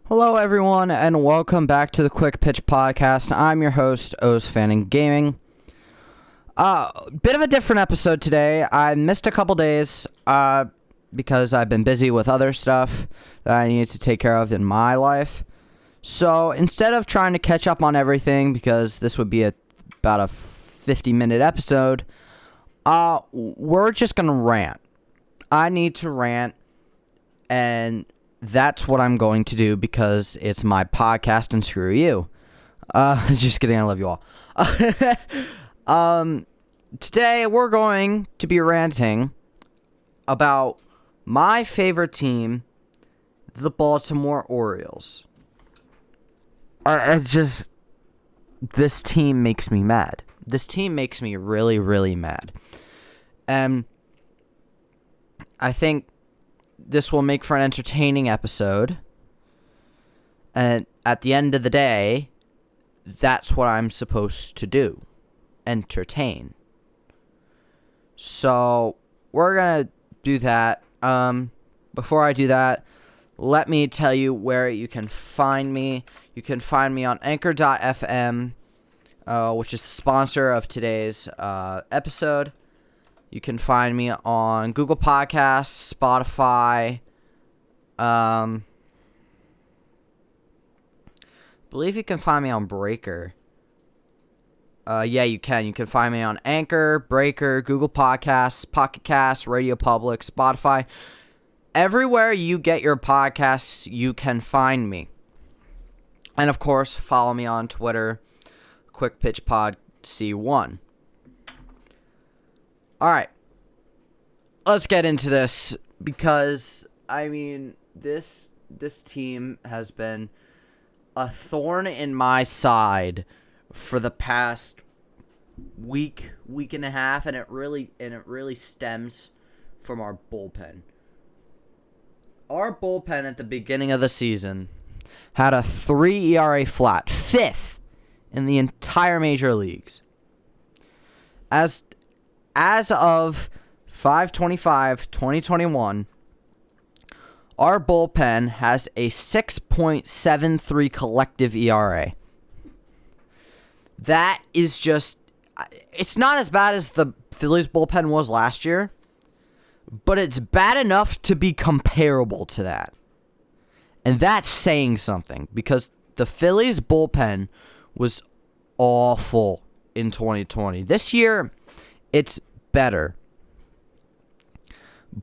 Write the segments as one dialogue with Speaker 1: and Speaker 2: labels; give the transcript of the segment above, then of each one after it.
Speaker 1: Hello, everyone, and welcome back to the Quick Pitch Podcast. I'm your host, Osfaningaming. Bit of a different episode today. I missed a couple days because I've been busy with other stuff that I needed to take care of in my life. So instead of trying to catch up on everything, because this would be about a 50-minute episode, we're just going to rant. I need to rant, and that's what I'm going to do because it's my podcast and screw you. Just kidding, I love you all. Today we're going to be ranting about my favorite team, the Baltimore Orioles. This team makes me mad. This team makes me really, really mad. And I think this will make for an entertaining episode. And at the end of the day, that's what I'm supposed to do. Entertain. So, we're going to do that. Before I do that, let me tell you where you can find me. You can find me on Anchor.fm, which is the sponsor of today's episode. You can find me on Google Podcasts, Spotify. I believe you can find me on Breaker. Yeah, you can. You can find me on Anchor, Breaker, Google Podcasts, Pocket Casts, Radio Public, Spotify. Everywhere you get your podcasts, you can find me. And of course, follow me on Twitter, Quick Pitch Pod C1. All right, let's get into this because, I mean, this team has been a thorn in my side for the past week and a half, and it really stems from our bullpen. Our bullpen at the beginning of the season had a 3 ERA flat, 5th in the entire major leagues. As of 5/25/2021, our bullpen has a 6.73 collective ERA. That is just, it's not as bad as the Phillies bullpen was last year, but it's bad enough to be comparable to that. And that's saying something because the Phillies bullpen was awful in 2020. This year, it's better,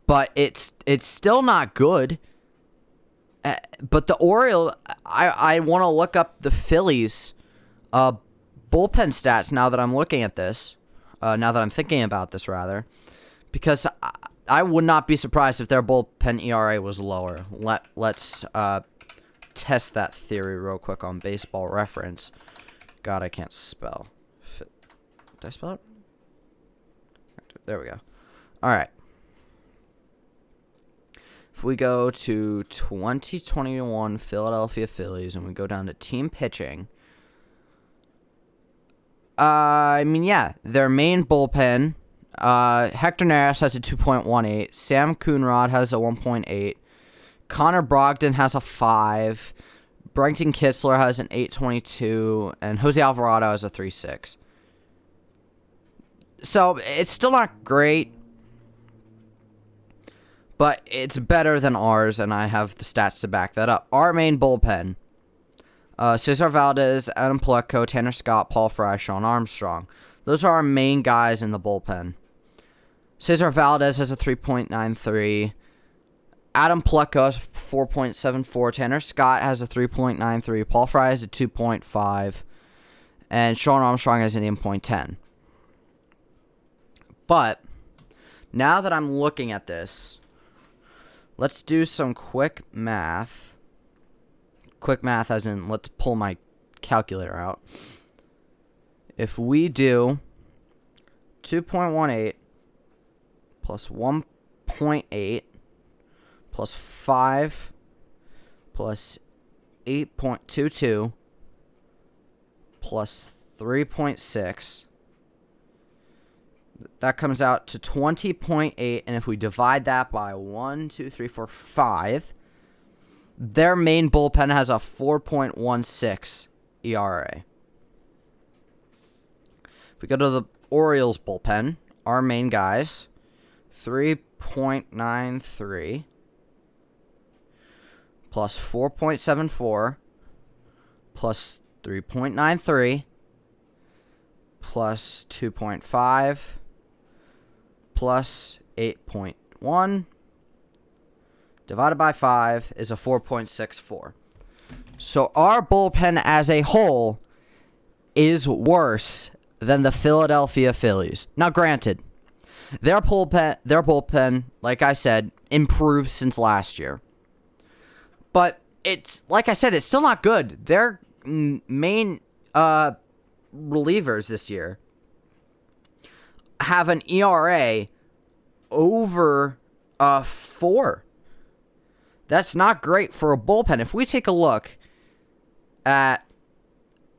Speaker 1: but it's still not good. But the Orioles, I want to look up the Phillies bullpen stats now that I'm looking at this, now that I'm thinking about this rather, because I would not be surprised if their bullpen ERA was lower. Let's test that theory real quick on Baseball Reference. God, I can't spell. Did I spell it? There we go. All right. If we go to 2021 Philadelphia Phillies and we go down to team pitching, their main bullpen, Hector Neris has a 2.18, Sam Coonrod has a 1.8, Connor Brogdon has a 5, Brenton Kitzler has an 8.22, and Jose Alvarado has a 3.6. So, it's still not great, but it's better than ours, and I have the stats to back that up. Our main bullpen, Cesar Valdez, Adam Plutko, Tanner Scott, Paul Fry, Sean Armstrong. Those are our main guys in the bullpen. Cesar Valdez has a 3.93. Adam Plutko has 4.74. Tanner Scott has a 3.93. Paul Fry has a 2.5. And Sean Armstrong has an 8.10. But now that I'm looking at this, let's do some quick math. Quick math as in, let's pull my calculator out. If we do 2.18 plus 1.8 plus 5 plus 8.22 plus 3.6, that comes out to 20.8, and if we divide that by 1, 2, 3, 4, 5, Their main bullpen has a 4.16 ERA. If we go to the Orioles bullpen, our main guys, 3.93 plus 4.74 plus 3.93 plus 2.5 plus 8.1 divided by 5 is a 4.64. So our bullpen as a whole is worse than the Philadelphia Phillies. Now, granted, their bullpen, like I said, improved since last year. But it's, like I said, it's still not good. Their main relievers this year have an ERA over 4. That's not great for a bullpen. If we take a look at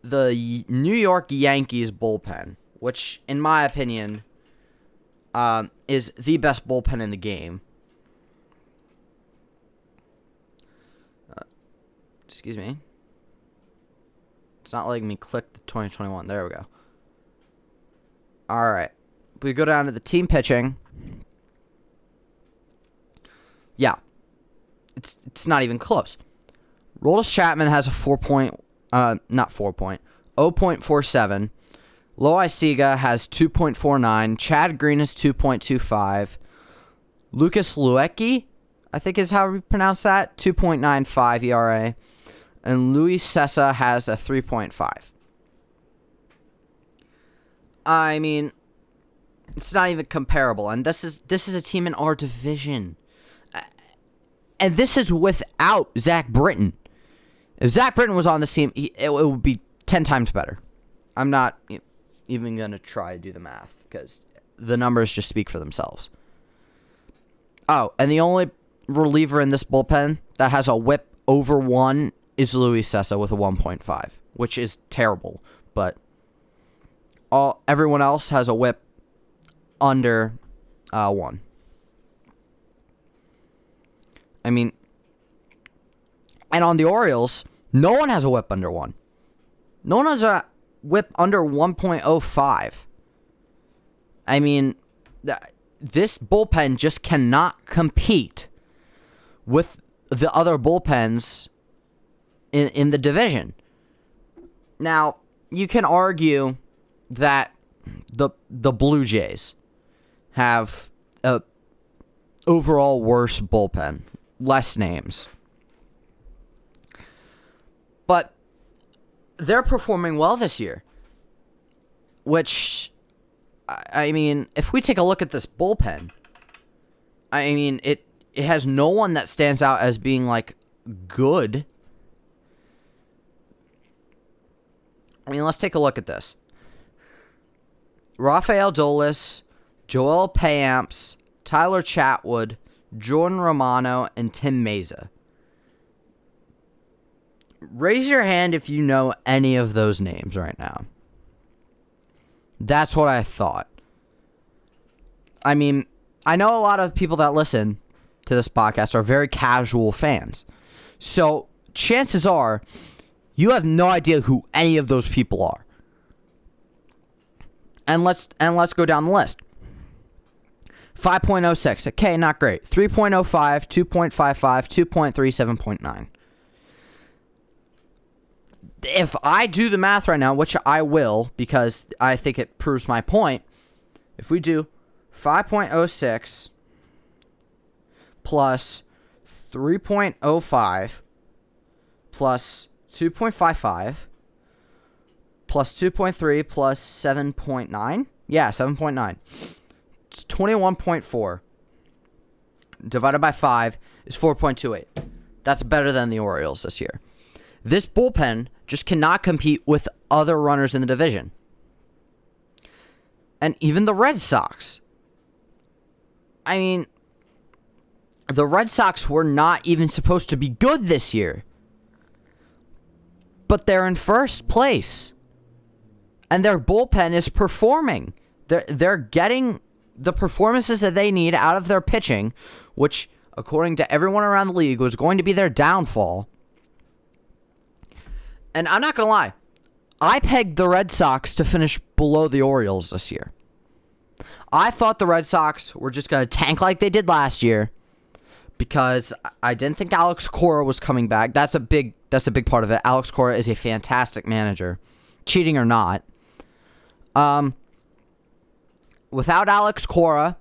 Speaker 1: the New York Yankees bullpen, which, in my opinion, is the best bullpen in the game. Excuse me. It's not letting me click the 2021. There we go. All right. We go down to the team pitching. Yeah. It's not even close. Roldis Chapman has a 0.47. Loai Siga has 2.49. Chad Green is 2.25. Lucas Luecki, I think is how we pronounce that, 2.95 ERA. And Luis Cessa has a 3.5. I mean, it's not even comparable. And this is a team in our division. And this is without Zach Britton. If Zach Britton was on this team, it would be 10 times better. I'm not even going to try to do the math because the numbers just speak for themselves. Oh, and the only reliever in this bullpen that has a whip over 1 is Luis Cessa with a 1.5, which is terrible. But everyone else has a whip under 1. I mean, and on the Orioles, no one has a whip under 1. No one has a whip under 1.05. I mean, this bullpen just cannot compete with the other bullpens in the division. Now, you can argue that the Blue Jays have a overall worse bullpen. Less names. But they're performing well this year. Which, I mean, if we take a look at this bullpen, I mean, it has no one that stands out as being, like, good. I mean, let's take a look at this. Rafael Dolis, Joel Payamps, Tyler Chatwood, Jordan Romano, and Tim Meza. Raise your hand if you know any of those names right now. That's what I thought. I mean, I know a lot of people that listen to this podcast are very casual fans. So, chances are, you have no idea who any of those people are. And let's go down the list. 5.06. Okay, not great. 3.05, 2.55, 2.3, 7.9. If I do the math right now, which I will, because I think it proves my point, if we do 5.06 plus 3.05 plus 2.55 plus 2.3 plus 7.9? Yeah, 7.9. It's 21.4 divided by 5 is 4.28. That's better than the Orioles this year. This bullpen just cannot compete with other runners in the division. And even the Red Sox. I mean, the Red Sox were not even supposed to be good this year. But they're in first place. And their bullpen is performing. They're getting the performances that they need out of their pitching, which according to everyone around the league, was going to be their downfall. And I'm not going to lie, I pegged the Red Sox to finish below the Orioles this year. I thought the Red Sox were just going to tank like they did last year because I didn't think Alex Cora was coming back. That's a big part of it. Alex Cora is a fantastic manager, cheating or not. Without Alex Cora,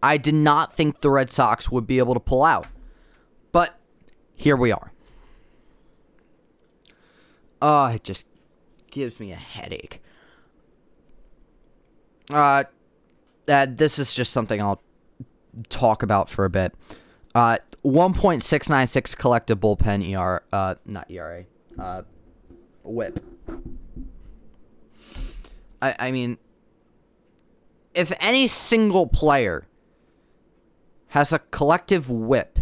Speaker 1: I did not think the Red Sox would be able to pull out. But here we are. Oh, it just gives me a headache. This is just something I'll talk about for a bit. 1.696 collective bullpen whip. I mean, if any single player has a collective whip,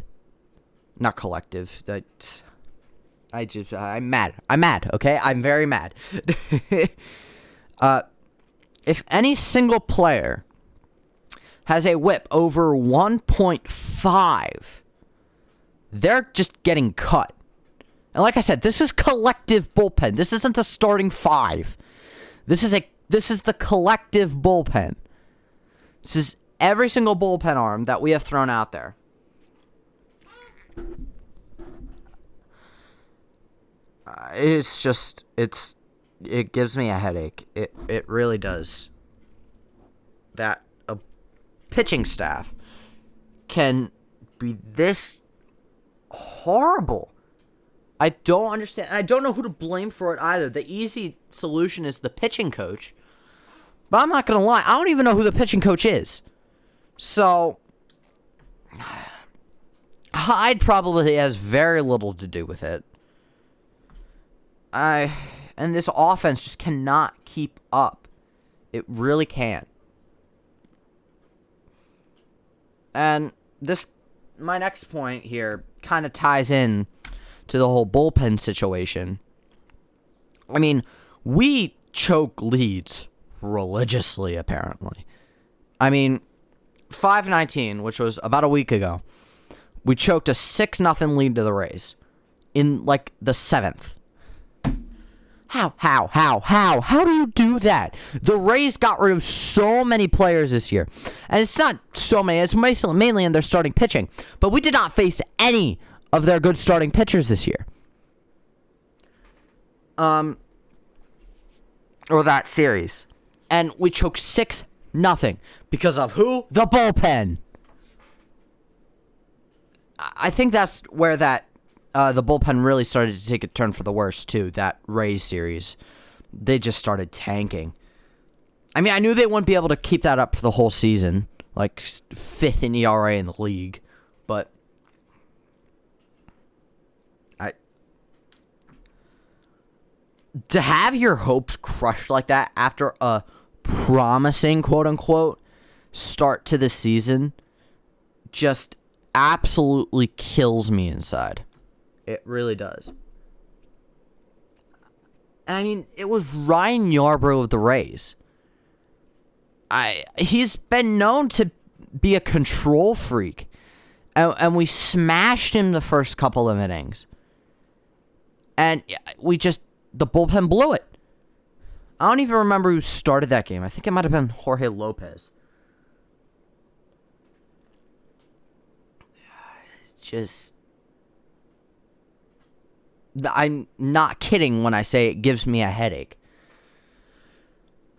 Speaker 1: not collective, I'm mad, okay? I'm very mad. If any single player has a whip over 1.5, they're just getting cut. And like I said, this is collective bullpen. This isn't the starting five. This is the collective bullpen. This is every single bullpen arm that we have thrown out there. It gives me a headache. It really does. That a pitching staff can be this horrible. I don't understand. I don't know who to blame for it either. The easy solution is the pitching coach. But I'm not going to lie. I don't even know who the pitching coach is. So, Hyde probably has very little to do with it. And this offense just cannot keep up. It really can't. And my next point here kind of ties in to the whole bullpen situation. I mean, we choke leads religiously, apparently. I mean, 5-19, which was about a week ago, we choked a 6-0 lead to the Rays in, like, the 7th. How do you do that? The Rays got rid of so many players this year. And it's not so many. It's mainly in their starting pitching. But we did not face any of their good starting pitchers this year. Or that series. And we choked 6-0. Because of who? The bullpen. I think that's where the bullpen really started to take a turn for the worse, too. That Rays series. They just started tanking. I mean, I knew they wouldn't be able to keep that up for the whole season. Like, 5th in ERA in the league. But to have your hopes crushed like that after a promising, quote-unquote, start to the season just absolutely kills me inside. It really does. And I mean, it was Ryan Yarbrough of the Rays. He's been known to be a control freak. And we smashed him the first couple of innings. And the bullpen blew it. I don't even remember who started that game. I think it might have been Jorge Lopez. I'm not kidding when I say it gives me a headache.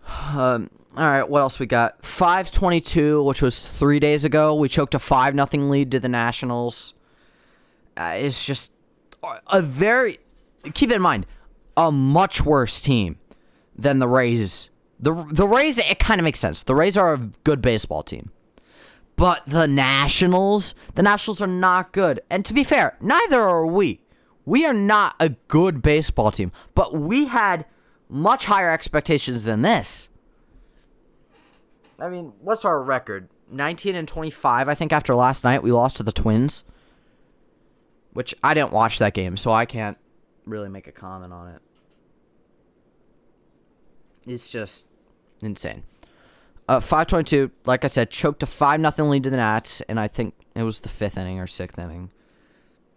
Speaker 1: All right, what else we got? 5-22, which was 3 days ago. We choked a 5-0 lead to the Nationals. It's just keep in mind, a much worse team than the Rays. The Rays, it kind of makes sense. The Rays are a good baseball team. But the Nationals are not good. And to be fair, neither are we. We are not a good baseball team. But we had much higher expectations than this. I mean, what's our record? 19-25, I think, after last night. We lost to the Twins. Which, I didn't watch that game, so I can't really make a comment on it. It's just insane. 5:22, like I said, choked a 5-0 lead to the Nats, and I think it was the 5th inning or 6th inning.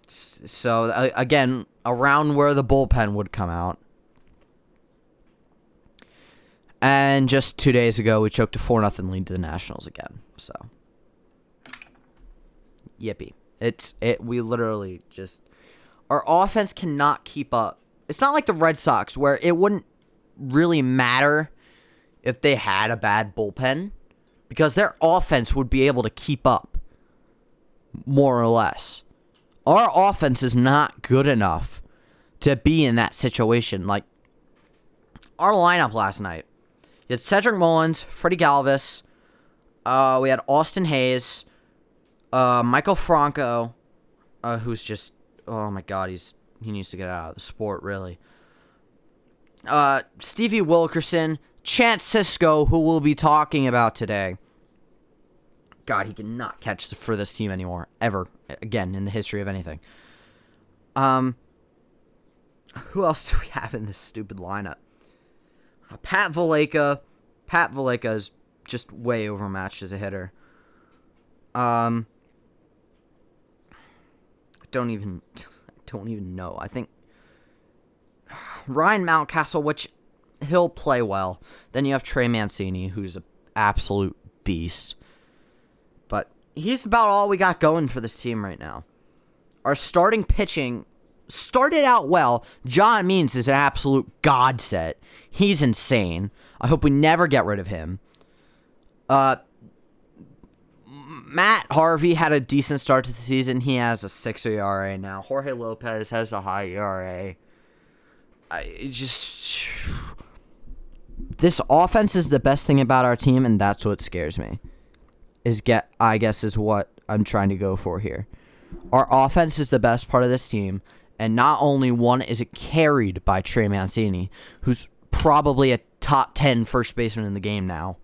Speaker 1: So, again, around where the bullpen would come out. And just 2 days ago, we choked a 4-0 lead to the Nationals again. So, yippee. We literally just... Our offense cannot keep up. It's not like the Red Sox, where it wouldn't really matter if they had a bad bullpen, because their offense would be able to keep up, more or less. Our offense is not good enough to be in that situation. Like, our lineup last night, you had Cedric Mullins, Freddie Galvis, we had Austin Hayes, Michael Franco, who's just, oh my God, he needs to get out of the sport, really. Stevie Wilkerson, Chance Cisco, who we'll be talking about today. God, he cannot catch for this team anymore, ever, again, in the history of anything. Who else do we have in this stupid lineup? Pat Valaika. Pat Valaika is just way overmatched as a hitter. I don't even know. I think Ryan Mountcastle, which he'll play well. Then you have Trey Mancini, who's an absolute beast. But he's about all we got going for this team right now. Our starting pitching started out well. John Means is an absolute godsend. He's insane. I hope we never get rid of him. Matt Harvey had a decent start to the season. He has a 6 ERA now. Jorge Lopez has a high ERA. This offense is the best thing about our team, and that's what scares me. Is what I'm trying to go for here. Our offense is the best part of this team, and not only one is it carried by Trey Mancini, who's probably a top 10 first baseman in the game now.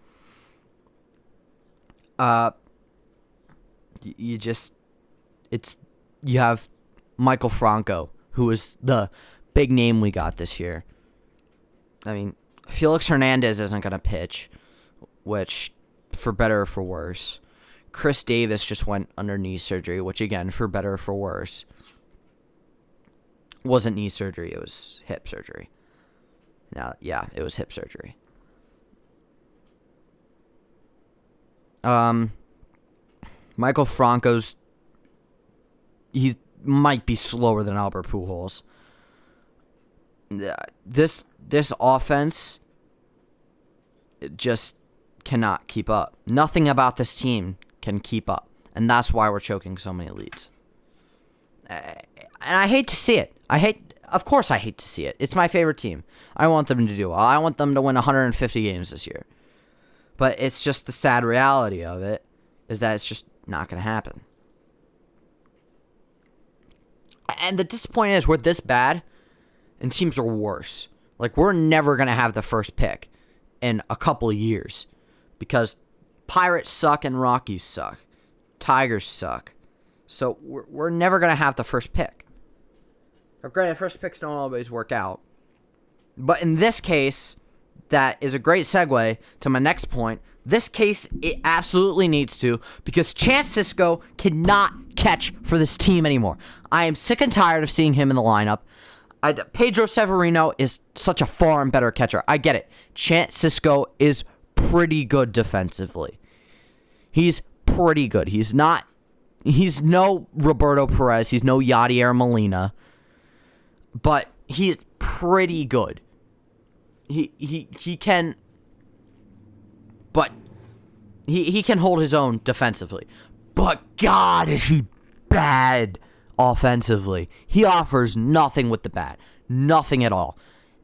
Speaker 1: You have Michael Franco, who is the big name we got this year. I mean, Felix Hernandez isn't going to pitch, which, for better or for worse. Chris Davis just went under knee surgery, which, again, for better or for worse. Wasn't knee surgery, it was hip surgery. Now, yeah, it was hip surgery. Michael Franco's... He might be slower than Albert Pujols. This offense just cannot keep up. Nothing about this team can keep up. And that's why we're choking so many leads. And I hate to see it. Of course I hate to see it. It's my favorite team. I want them to do well. I want them to win 150 games this year. But it's just the sad reality of it is that it's just not going to happen. And the disappointing is we're this bad and teams are worse. Like, we're never going to have the first pick in a couple of years because Pirates suck and Rockies suck. Tigers suck. So we're never going to have the first pick. Now, granted, first picks don't always work out. But in this case, that is a great segue to my next point. This case, it absolutely needs to, because Chance Cisco cannot catch for this team anymore. I am sick and tired of seeing him in the lineup. Pedro Severino is such a far and better catcher. I get it. Chance Cisco is pretty good defensively. He's pretty good. He's no Roberto Perez. He's no Yadier Molina. But he's pretty good. He can... But he can hold his own defensively. But God, is he bad offensively. He offers nothing with the bat. Nothing at all.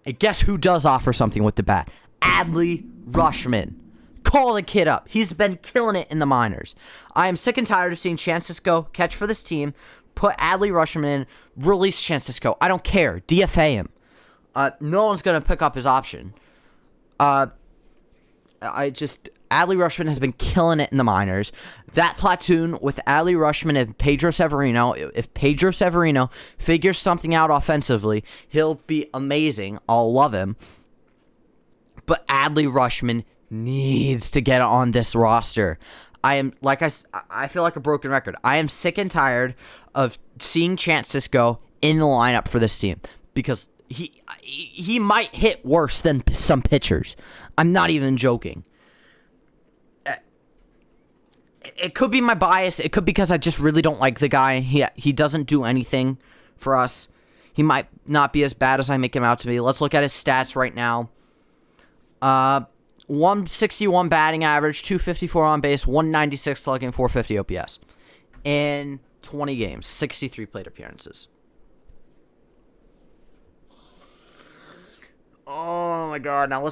Speaker 1: And guess who does offer something with the bat? Adley Rutschman. Call the kid up. He's been killing it in the minors. I am sick and tired of seeing Chance Cisco catch for this team. Put Adley Rutschman in. Release Chance Cisco. I don't care. DFA him. No one's going to pick up his option. Adley Rutschman has been killing it in the minors. That platoon with Adley Rutschman and Pedro Severino, if Pedro Severino figures something out offensively, he'll be amazing. I'll love him. But Adley Rutschman needs to get on this roster. I feel like a broken record. I am sick and tired of seeing Chance Sisco in the lineup for this team because he might hit worse than some pitchers. I'm not even joking. It could be my bias. It could be because I just really don't like the guy. He doesn't do anything for us. He might not be as bad as I make him out to be. Let's look at his stats right now. 161 batting average, 254 on base, 196 slugging, 450 OPS. In 20 games, 63 plate appearances. Oh my god, now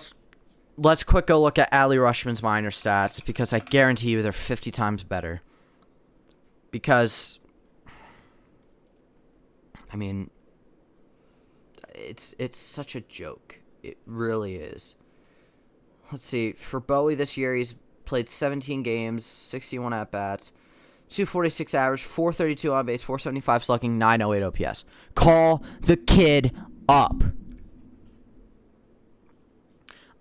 Speaker 1: let's quick go look at Adley Rutschman's minor stats because I guarantee you they're 50 times better. Because I mean it's such a joke. It really is. Let's see. For Bowie this year, he's played 17 games, 61 at-bats, 246 average, 432 on base, 475 slugging, 908 OPS. Call the kid up.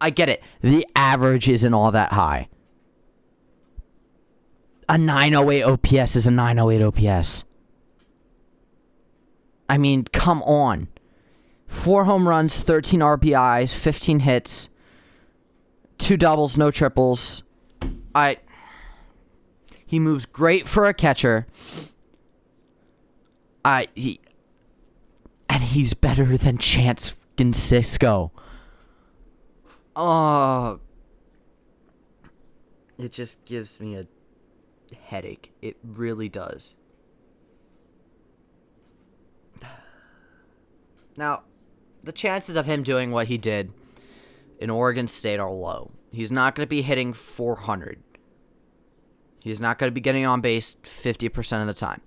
Speaker 1: I get it. The average isn't all that high. A 908 OPS is a 908 OPS. I mean, come on. 4 home runs, 13 RBIs, 15 hits, 2 doubles, no triples. He moves great for a catcher. And he's better than Chance Sisco. Oh, it just gives me a headache. It really does. Now, the chances of him doing what he did in Oregon State are low. He's not going to be hitting 400. He's not going to be getting on base 50% of the time.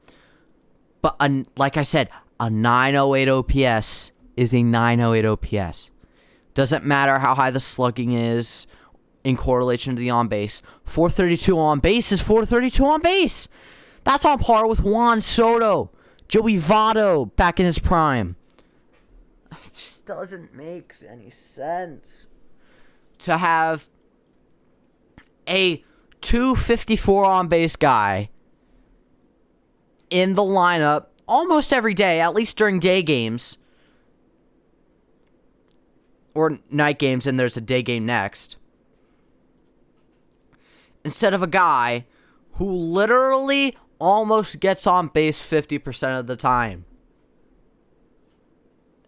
Speaker 1: But like I said, a 908 OPS is a 908 OPS. Doesn't matter how high the slugging is in correlation to the on base. 432 on base is 432 on base. That's on par with Juan Soto, Joey Votto back in his prime. It just doesn't make any sense to have a 254 on base guy in the lineup almost every day, at least during day games or night games, and there's a day game next, instead of a guy who literally almost gets on base 50% of the time.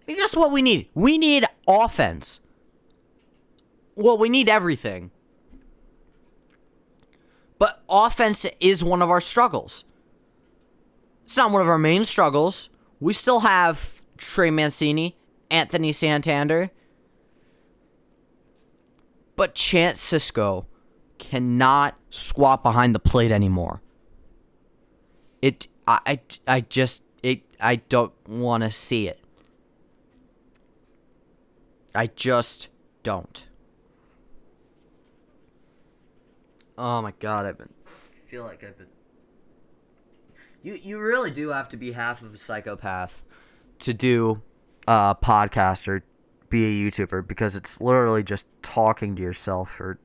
Speaker 1: I mean, that's what we need. We need offense. Well, we need everything. But offense is one of our struggles. It's not one of our main struggles. We still have Trey Mancini, Anthony Santander. But Chance Sisco cannot squat behind the plate anymore. I don't want to see it. I just don't. Oh my god, You really do have to be half of a psychopath to do a podcast or be a YouTuber, because it's literally just talking to yourself for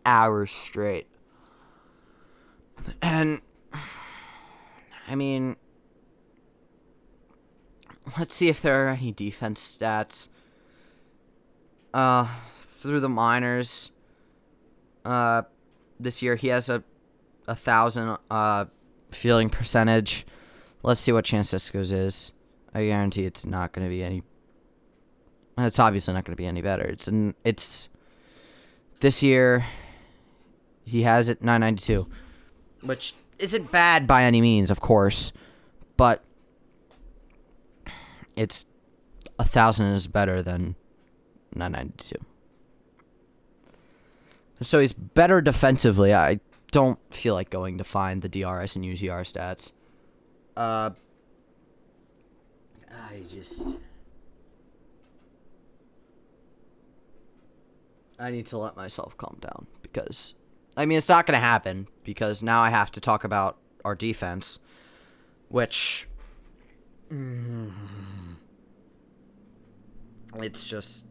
Speaker 1: hours straight. And I mean, let's see if there are any defense stats. Through the minors, this year he has a 1,000 fielding percentage. Let's see what Chance Sisco's is. I guarantee it's not going to be any. It's obviously not going to be any better. It's this year he has it 992, which isn't bad by any means, of course, but it's 1,000 is better than 992. So he's better defensively. I don't feel like going to find the DRS and UZR stats. I need to let myself calm down, because I mean, it's not going to happen, because now I have to talk about our defense, which it's just,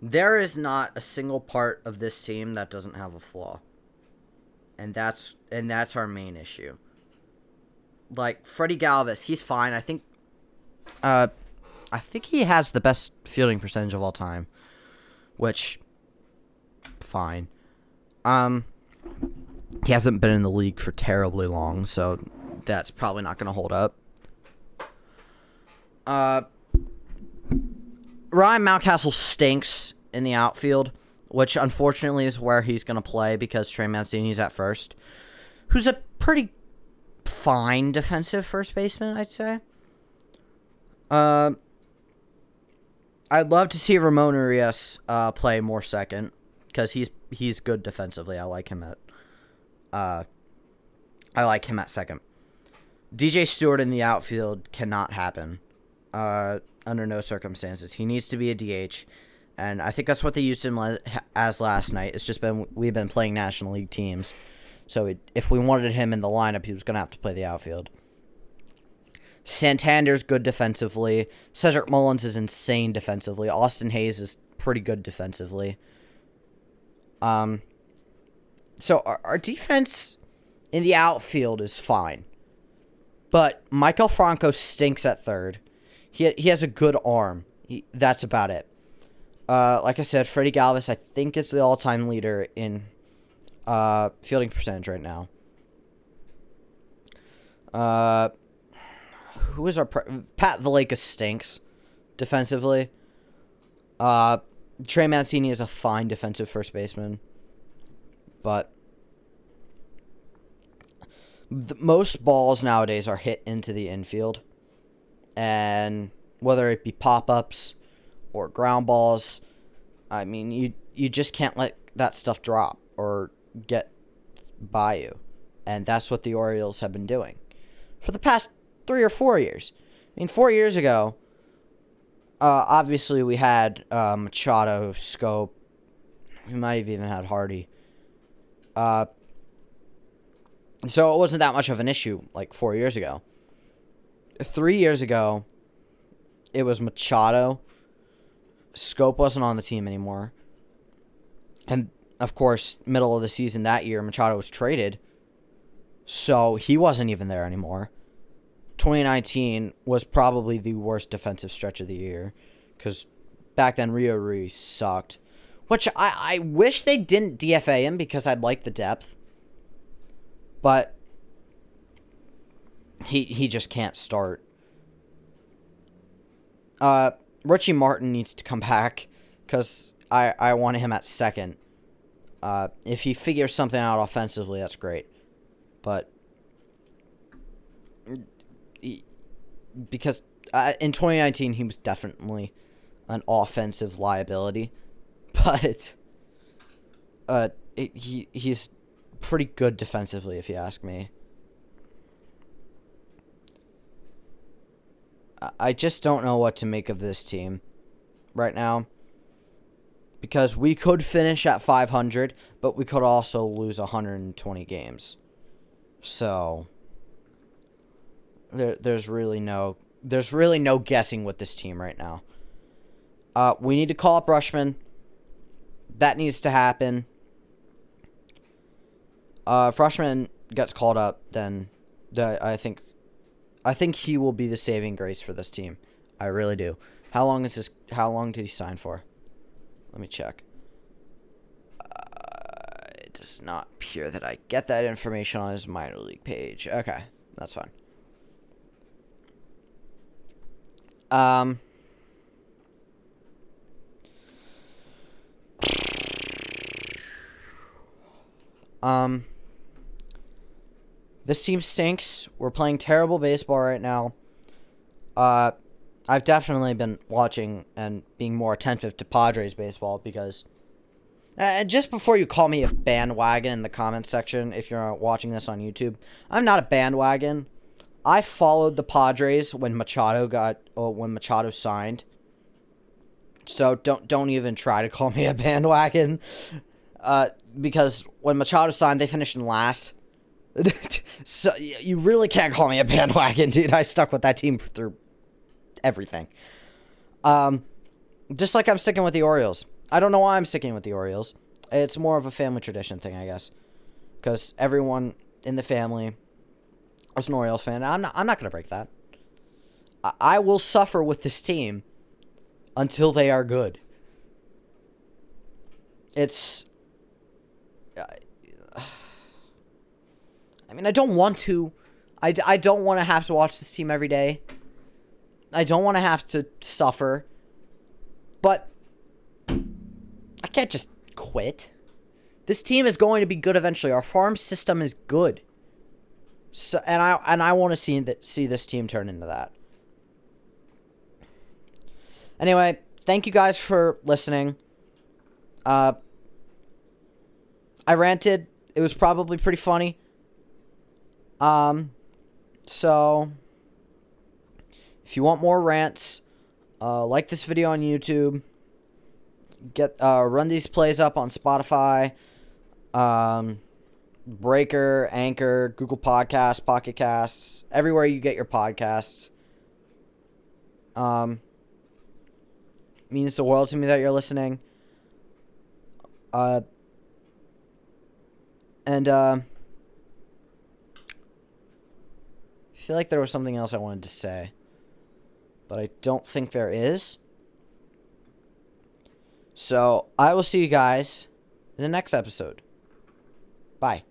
Speaker 1: There is not a single part of this team that doesn't have a flaw. And that's our main issue. Like, Freddie Galvis, he's fine. I think he has the best fielding percentage of all time. Which, fine. He hasn't been in the league for terribly long, so that's probably not going to hold up. Ryan Mountcastle stinks in the outfield, which unfortunately is where he's going to play because Trey Mancini's at first, who's a pretty fine defensive first baseman, I'd say. I'd love to see Ramon Urias play more second because he's good defensively. I like him at second. DJ Stewart in the outfield cannot happen under no circumstances. He needs to be a DH, and I think that's what they used him as last night. It's just we've been playing National League teams, so if we wanted him in the lineup, he was going to have to play the outfield. Santander's good defensively. Cedric Mullins is insane defensively. Austin Hayes is pretty good defensively. So our defense in the outfield is fine. But Michael Franco stinks at third. He has a good arm. That's about it. Like I said, Freddie Galvis, I think, is the all-time leader in fielding percentage right now. Who is our... Pat Valaika stinks defensively. Trey Mancini is a fine defensive first baseman. But most balls nowadays are hit into the infield. And whether it be pop-ups or ground balls, I mean, you just can't let that stuff drop or get by you. And that's what the Orioles have been doing for the past 3 or 4 years. I mean, 4 years ago, obviously we had Machado, Scope. We might have even had Hardy. So it wasn't that much of an issue like 4 years ago. 3 years ago, it was Machado. Scope wasn't on the team anymore. And, of course, middle of the season that year, Machado was traded. So he wasn't even there anymore. 2019 was probably the worst defensive stretch of the year. Because back then, Rio Ruiz sucked. Which I wish they didn't DFA him because I'd like the depth. But he just can't start. Richie Martin needs to come back because I want him at second. If he figures something out offensively, that's great. But because in 2019 he was definitely an offensive liability, but he's pretty good defensively if you ask me. I just don't know what to make of this team right now. Because we could finish at 500, but we could also lose 120 games. So there's really no guessing with this team right now. We need to call up Rushman. That needs to happen. If Rushman gets called up, then I think he will be the saving grace for this team. I really do. How long did he sign for? Let me check. It does not appear that I get that information on his minor league page. Okay, that's fine. This team stinks. We're playing terrible baseball right now. I've definitely been watching and being more attentive to Padres baseball because... just before you call me a bandwagon in the comments section, if you're watching this on YouTube, I'm not a bandwagon. I followed the Padres when Machado signed. So don't even try to call me a bandwagon. Because when Machado signed, they finished in last. So you really can't call me a bandwagon, dude. I stuck with that team through everything. Just like I'm sticking with the Orioles. I don't know why I'm sticking with the Orioles. It's more of a family tradition thing, I guess. Because everyone in the family is an Orioles fan. And I'm not going to break that. I will suffer with this team until they are good. It's... I mean, I don't want to. I don't want to have to watch this team every day. I don't want to have to suffer. But I can't just quit. This team is going to be good eventually. Our farm system is good. So and I want to see this team turn into that. Anyway, thank you guys for listening. I ranted. It was probably pretty funny. So if you want more rants, like this video on YouTube. Run these plays up on Spotify, Breaker, Anchor, Google Podcasts, Pocket Casts, everywhere you get your podcasts. Means the world to me that you're listening. I feel like there was something else I wanted to say, but I don't think there is. So, I will see you guys in the next episode. Bye.